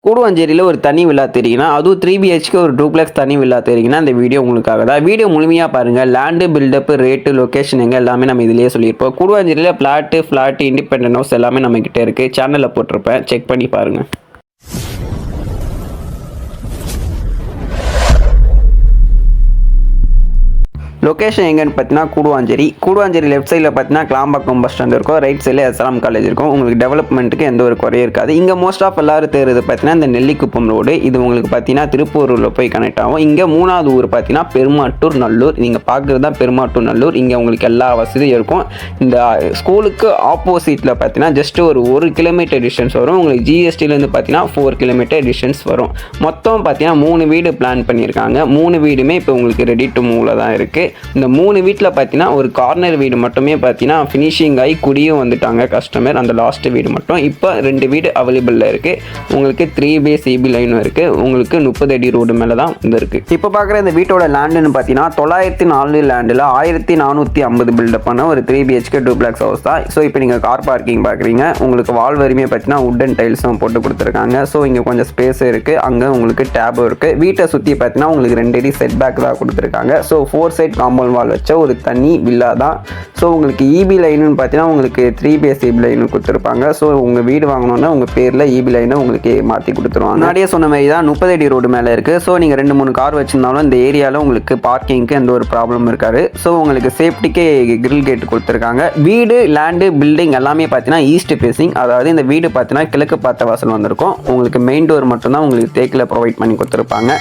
கூடுவாஞ்சேரியில் ஒரு தனி வில்லா தெரியுங்கன்னா, அதுவும் 3BHK ஒரு டூப்ளெக்ஸ் தனி வில்லா தெரியுங்கன்னா, இந்த வீடியோ உங்களுக்காக தான். வீடியோ முழுமையாக பாருங்கள். லேண்டு, பில்டப், ரேட்டு, லொக்கேஷன் எங்கே எல்லாமே நம்ம இதிலேயே சொல்லியிருப்போம். கூடுவாஞ்சேரியில் ஃப்ளாட்டு, இண்டிபெண்டன்ட் ஹவுஸ் எல்லாமே நம்மக்கிட்ட இருக்குது. சேனலில் போட்டிருப்பேன், செக் பண்ணி பாருங்கள். லொக்கேஷன் எங்கன்னு பார்த்தீங்கன்னா கூடுவாஞ்சேரி லெஃப்ட் சைடில் பார்த்தீங்கன்னா கிளாம்பாக்கம் பஸ் ஸ்டாண்ட் இருக்கும், ரைட் சைடில் எஸ்ஆர்எம் காலேஜ் இருக்கும். உங்களுக்கு டெவலப்மெண்ட்டுக்கு எந்த ஒரு குறையும் இருக்காது. இங்கே மோஸ்ட் ஆஃப் எல்லாரும் தேர்றது பார்த்தீங்கன்னா இந்த நெல்லிக்குப்பம் ரோடு. இது உங்களுக்கு பார்த்தீங்கன்னா திருப்பூரில் போய் கனெக்ட் ஆகும். இங்கே மூணாவது ஊர் பார்த்தீங்கன்னா பெருமாட்டூர் நல்லூர். நீங்கள் பார்க்குறது தான் பெருமாட்டூர் நல்லூர். இங்கே உங்களுக்கு எல்லா வசதியும் இருக்கும். இந்த ஸ்கூலுக்கு ஆப்போசிட்டில் பார்த்தீங்கன்னா ஜஸ்ட் ஒரு கிலோமீட்டர் டிஸ்டன்ஸ் வரும். உங்களுக்கு ஜிஎஸ்டிலேருந்து பார்த்தீங்கன்னா 4 கிலோமீட்டர் டிஸ்டன்ஸ் வரும். மொத்தம் பார்த்தீங்கன்னா 3 வீடு பிளான் பண்ணியிருக்காங்க. 3 வீடுமே இப்போ உங்களுக்கு ரெடி டு மூவில் தான் இருக்குது. இந்த 3 வீட்டில் பார்த்தீங்கன்னா ஒரு கார்னர் வீடு மட்டுமே பார்த்தீங்கன்னா ஃபினிஷிங் ஆகி குடியும் வந்துட்டாங்க கஸ்டமர். அந்த லாஸ்ட் வீடு மட்டும் இப்போ 2 வீடு அவைலபிளில் இருக்குது. உங்களுக்கு 3B CB லைனும் இருக்குது. உங்களுக்கு 30 அடி ரோடு மேலே தான் இருக்குது. இப்போ பார்க்குற இந்த வீட்டோட லேண்டுன்னு பார்த்தீங்கன்னா 904 லேண்டில் 1450 பில்டப் பண்ண ஒரு 3BHK டூப்ளெக்ஸ் ஹவுஸ் தான். ஸோ இப்போ நீங்கள் கார் பார்க்கிங் பார்க்குறீங்க. உங்களுக்கு வால் வரிமையை பார்த்தீங்கன்னா உட்டன் டைல்ஸும் போட்டு கொடுத்துருக்காங்க. ஸோ இங்கே கொஞ்சம் ஸ்பேஸ் இருக்குது. அங்கே உங்களுக்கு டேபும் இருக்குது. வீட்டை சுற்றி பார்த்தீங்கன்னா உங்களுக்கு 2 அடி செட் பேக் தான் கொடுத்துருக்காங்க. ஸோ 4 சைட் காம்பவுண்ட் வால் வச்ச ஒரு தனி வில்லா தான். ஸோ உங்களுக்கு EB லைனுன்னு பார்த்தீங்கன்னா உங்களுக்கு 3B CB லைனு கொடுத்துருப்பாங்க. ஸோ உங்கள் வீடு வாங்கணுன்னா உங்கள் பேரில் EB லைனை உங்களுக்கு மாற்றி கொடுத்துருவாங்க. முன்னாடியே சொன்ன மாதிரி தான் 30 அடி ரோடு மேலே இருக்குது. ஸோ நீங்கள் 2-3 கார் வச்சுருந்தாலும் இந்த ஏரியாவில் உங்களுக்கு பார்க்கிங்க்கு எந்த ஒரு ப்ராப்ளம் இருக்காது. ஸோ உங்களுக்கு சேஃப்டிக்கே கிரில் கேட் கொடுத்துருக்காங்க. வீடு, லேண்டு, பில்டிங் எல்லாமே பார்த்தீங்கன்னா ஈஸ்ட் ஃபேஸிங். அதாவது இந்த வீடு பார்த்தீங்கன்னா கிழக்கு பார்த்த வாசல் வந்திருக்கும். உங்களுக்கு மெயின் டோர் மட்டும்தான் உங்களுக்கு தேக்கில் ப்ரொவைட் பண்ணி கொடுத்துருப்பாங்க.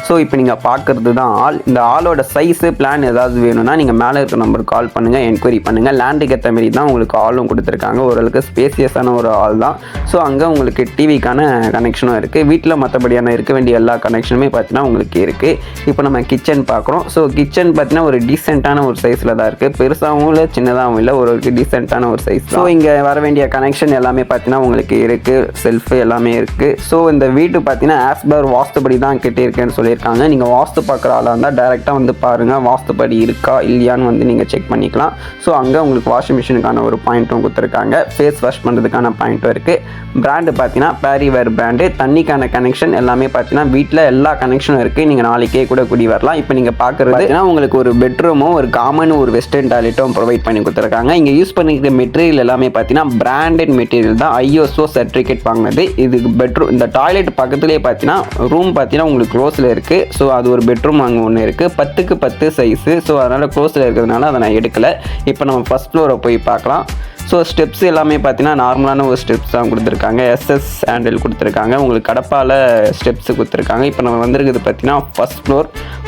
ஸோ இப்போ நீங்கள் பார்க்குறது தான் ஆல். இந்த ஆளோட சைஸு பிளான் ஏதாவது வேணும்னா நீங்கள் மேலே இருக்க நம்பருக்கு கால் பண்ணுங்கள், என்கொயரி பண்ணுங்கள். லேண்டுக்கு ஏற்ற மாதிரி தான் உங்களுக்கு ஆளும் கொடுத்துருக்காங்க. ஓரளவுக்கு ஸ்பேசியஸான ஒரு ஆள் தான். ஸோ அங்கே உங்களுக்கு டிவிக்கான கனெக்ஷனும் இருக்குது. வீட்டில் மற்றபடியான இருக்க வேண்டிய எல்லா கனெக்ஷனுமே பார்த்தீங்கன்னா உங்களுக்கு இருக்குது. இப்போ நம்ம கிச்சன் பார்க்குறோம். ஸோ கிச்சன் பார்த்தீங்கன்னா ஒரு டீசெண்டான ஒரு சைஸில் தான் இருக்குது. பெருசாகவும் இல்லை, சின்னதாகவும் இல்லை, ஒரு டீசெண்டான ஒரு சைஸ். ஸோ இங்கே வர வேண்டிய கனெக்ஷன் எல்லாமே பார்த்தீங்கன்னா உங்களுக்கு இருக்குது. செல்ஃபு எல்லாமே இருக்குது. ஸோ இந்த வீட்டு பார்த்தீங்கன்னா ஆஸ்பர் வாஸ்துபடி தான் கட்டியிருக்கேன்னு சொல்லியிருக்காங்க. நீங்கள் வாஸ்து பார்க்குற ஆளாக இருந்தால் டேரெக்டாக வந்து பாருங்கள். வாஸ்துபடி இருக்கா இல்லையான்னு வந்து நீங்கள் செக் பண்ணிக்கலாம். ஸோ அங்கே உங்களுக்கு வாஷிங் மிஷினுக்கான ஒரு பாயிண்ட்டும் கொடுத்துருக்காங்க. ஃபேஸ் வாஷ் பண்ணுறதுக்கான பாயிண்ட்டும் இருக்குது. பிராண்டு பார்த்தீங்கன்னா பேரிவேர் பிராண்டு. தண்ணிக்கான கனெக்ஷன் எல்லாமே பார்த்தீங்கன்னா வீட்டில் எல்லா கனெக்ஷனும் இருக்குது. நீங்கள் நாளைக்கே கூட குடி வரலாம். இப்போ நீங்கள் பார்க்குறது உங்களுக்கு ஒரு பெட்ரூமும் ஒரு காமன் ஒரு வெஸ்டர்ன் டாய்லெட்டும் ப்ரொவைட் பண்ணி கொடுத்துருக்காங்க. இங்கே யூஸ் பண்ணிக்கிற மெட்டீரியல் எல்லாமே பார்த்தீங்கன்னா பிராண்டட் மெட்டீரியல் தான். ISO சர்டிஃபிகேட் வாங்கினது. இது பெட்ரூம். இந்த டாய்லெட் பக்கத்துலேயே பார்த்தீங்கன்னா ரூம் பார்த்தீங்கன்னா உங்களுக்கு க்ளோஸில் இருக்குது. ஸோ அது ஒரு பெட்ரூம் அங்கே ஒன்று இருக்குது. 10க்கு 10 சைஸு. ஸோ அதனால் க்ளோஸில் இருக்கிறதுனால அதை நான் எடுக்கலை. இப்போ நம்ம ஃபஸ்ட் ஃப்ளோரை போய் பார்க்கலாம். ஸோ ஸ்டெப்ஸ் எல்லாமே பார்த்தீங்கன்னா நார்மலான ஒரு ஸ்டெப்ஸ் தான் கொடுத்துருக்காங்க. SS ஹேண்டில் கொடுத்துருக்காங்க. உங்களுக்கு கடப்பால் ஸ்டெப்ஸ் கொடுத்துருக்காங்க. இப்போ நம்ம வந்திருக்குது பார்த்தீங்கன்னா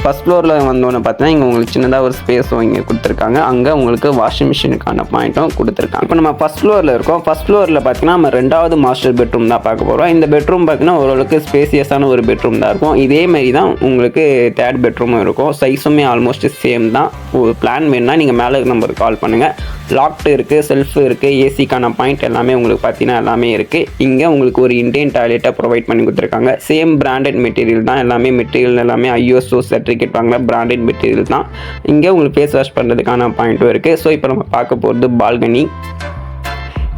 ஃபஸ்ட் ஃப்ளோரில் வந்தோன்னு பார்த்தீங்கன்னா இங்கே உங்களுக்கு சின்னதாக ஒரு ஸ்பேஸும் இங்கே கொடுத்துருக்காங்க. அங்கே உங்களுக்கு வாஷிங் மிஷினுக்கான பாயிண்ட்டும் கொடுத்துருக்காங்க. இப்போ நம்ம ஃபஸ்ட் ஃப்ளோரில் இருக்கோம். ஃபஸ்ட் ஃப்ளோரில் பார்த்தீங்கன்னா நம்ம 2வது மாஸ்டர் பெட்ரூம் தான் பார்க்க போகிறோம். இந்த பெட்ரூம் பார்த்தீங்கன்னா ஓரளவுக்கு ஸ்பேசியஸான ஒரு பெட்ரூம் தான் இருக்கும். இதே மாதிரி தான் உங்களுக்கு 3rd பெட்ரூமும் இருக்கும். சைஸுமே ஆல்மோஸ்ட் சேம் தான். ஒரு பிளான் வேணும்னா நீங்கள் மேலே நம்பருக்கு கால் பண்ணுங்கள். லாக்டு இருக்குது, செல்ஃபு இருக்குது, ஏசிக்கான பாயிண்ட் எல்லாமே உங்களுக்கு பார்த்தீங்கன்னா எல்லாமே இருக்குது. இங்கே உங்களுக்கு ஒரு இண்டியன் டாய்லெட்டை ப்ரொவைட் பண்ணி கொடுத்துருக்காங்க. சேம் பிராண்டட் மெட்டீரியல் தான். மெட்டீரியல் எல்லாமே ISO சர்டிஃபிகேட் வாங்கின பிராண்டட் மெட்டீரியல் தான். இங்கே உங்களுக்கு ஃபேஸ் வாஷ் பண்ணுறதுக்கான பாயிண்ட்டும் இருக்குது. ஸோ இப்போ நம்ம பார்க்க போகிறது பால்கனி.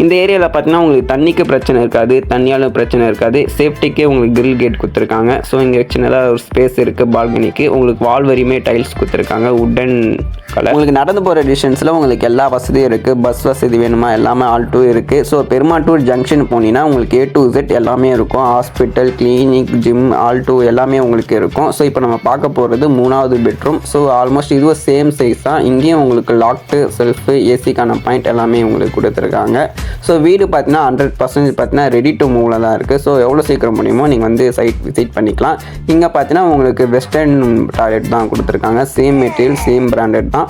இந்த ஏரியாவில் பார்த்தீங்கன்னா உங்களுக்கு தண்ணிக்கு பிரச்சனை இருக்காது, தண்ணியாலும் பிரச்சனை இருக்காது. சேஃப்டிக்கே உங்களுக்கு கிரில் கேட் கொடுத்துருக்காங்க. ஸோ இங்கே சின்னதாக ஒரு ஸ்பேஸ் இருக்குது பால்கனிக்கு. உங்களுக்கு வால் வரியுமே டைல்ஸ் கொடுத்துருக்காங்க, உட்டன் கலர். உங்களுக்கு நடந்து போகிற டிஸ்டன்ஸில் உங்களுக்கு எல்லா வசதியும் இருக்குது. பஸ் வசதி வேணுமா எல்லாமே ஆல்டோ இருக்குது. ஸோ பெருமாட்டூர் ஜங்ஷன் போனீங்கன்னா உங்களுக்கு A to Z எல்லாமே இருக்கும். ஹாஸ்பிட்டல், கிளினிக், ஜிம், ஆல்டோ எல்லாமே உங்களுக்கு இருக்கும். ஸோ இப்போ நம்ம பார்க்க போகிறது 3வது பெட்ரூம். ஸோ ஆல்மோஸ்ட் இதுவும் சேம் சைஸ் தான். இங்கேயும் உங்களுக்கு லாக்டு, செல்ஃபு, ஏசிக்கான பாயிண்ட் எல்லாமே உங்களுக்கு கொடுத்துருக்காங்க. ஸோ வீடு பார்த்தீங்கன்னா 100% பார்த்தீங்கன்னா ரெடி டு மூவில் தான் இருக்குது. ஸோ எவ்வளோ சீக்கிரம் முடியுமோ நீங்கள் வந்து சைட் விசிட் பண்ணிக்கலாம். இங்கே பார்த்தீங்கன்னா உங்களுக்கு வெஸ்டர்ன் டாய்லெட் தான் கொடுத்துருக்காங்க. சேம் மெட்டீரியல், சேம் பிராண்டட் தான்.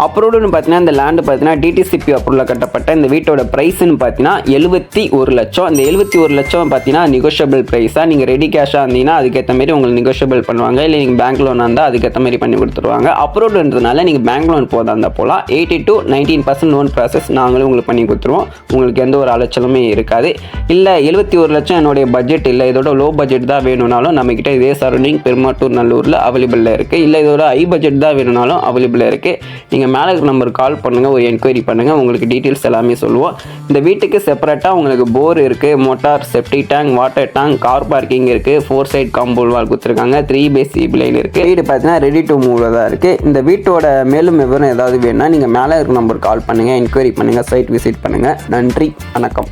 அப்ரூவ்டுன்னு பார்த்தீங்கன்னா இந்த லேண்டு பார்த்தீங்கன்னா DTCP அப்ரூவில் கட்டப்பட்ட இந்த வீட்டோட ப்ரைஸ்ன்னு பார்த்தீங்கன்னா 71 லட்சம். இந்த 71 லட்சம் பார்த்தீங்கன்னா நெகோஷியபிள் ப்ரைஸாக. நீங்கள் ரெடி கேஷாக இருந்தீங்கன்னா அதுக்கேற்ற மாதிரி உங்களுக்கு நெகோஷியபிள் பண்ணுவாங்க. இல்லை நீங்கள் பேங்க் லோனாக இருந்தால் அதுக்கேற்ற மாதிரி பண்ணி கொடுத்துருவாங்க. அப்ரூவ்டுன்றதுனால நீங்கள் பேங்க் லோன் போதா இருந்தால் போகலாம். 80 to 19% லோன் ப்ராசஸ் நாங்களும் உங்களுக்கு பண்ணி கொடுத்துருவோம். உங்களுக்கு எந்த ஒரு அலைச்சலுமே இருக்காது. இல்லை 71 லட்சம் என்னுடைய பட்ஜெட் இல்லை, இதோட லோ பட்ஜெட் தான் வேணும்னாலும் நம்மக்கிட்ட இதே சரௌண்டிங் பெருமாட்டூர் நல்லூரில் அவைலபிளில் இருக்குது. இல்லை இதோட ஹை பட்ஜெட் தான் வேணும்னாலும் அவைலபிளாக இருக்குது. நீங்கள் நீங்கள் மேலே இருக்கிற நம்பருக்கு கால் பண்ணுங்கள், ஒரு என்கொயரி பண்ணுங்கள், உங்களுக்கு டீட்டெயில்ஸ் எல்லாமே சொல்லுவோம். இந்த வீட்டுக்கு செப்பரேட்டாக உங்களுக்கு போர் இருக்குது, motor, செப்டி tank, water tank, car parking இருக்குது, 4 சைட் காம்பவுண்ட் வால் கொடுத்துருக்காங்க, 3 பை சிபி லைன் இருக்குது. வீடு பார்த்தீங்கன்னா ரெடி டு மூவ் தான் இருக்குது. இந்த வீட்டோட மேலும் விவரம் ஏதாவது வேணும்னா நீங்கள் மேலே இருக்கிற நம்பருக்கு கால் பண்ணுங்கள், என்கொயரி பண்ணுங்கள், சைட் விசிட் பண்ணுங்கள். நன்றி, வணக்கம்.